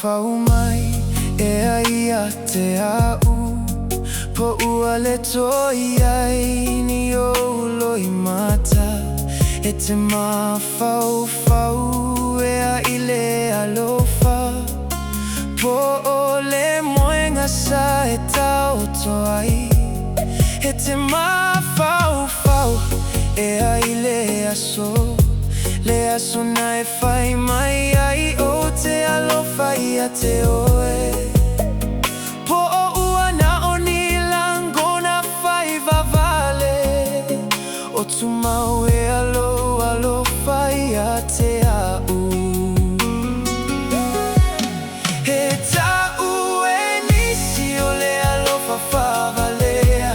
fau mai e ai a te au. Po ua le toi ai ni o loi mata. E te mā fau fau e a i le alofa. Po o le moenga sa e tau toai. E te mā fau fau e a i le aso. Le aso na e whai mai ai o te alofa i a te oe. Po o ua na o ni langona whai vavale. O tu mau e alofa i a te au. He tau e nisi o le alofa whavalea.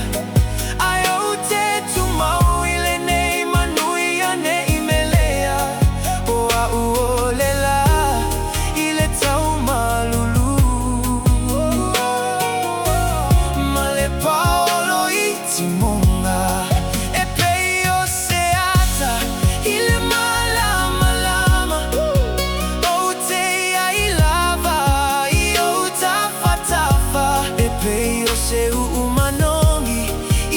Ai o te tu mau i le nei manui a ne i melea. O au o le la i le tau malulu. Ma le paolo i timonga e pei o se ata i le malama lama. O te ai lava i o tafa tafa e pei o se umanongi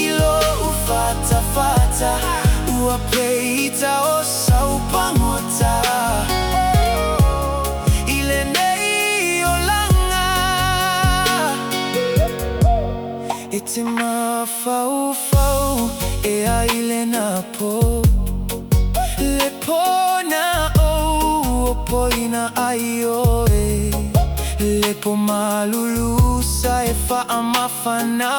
i lo ufata fata. Ua peita o saupangota i le nei o langa. E te mā fau fau e ai le na po. Le pona o poina ai oe. Le po malulu sa e wha amawhana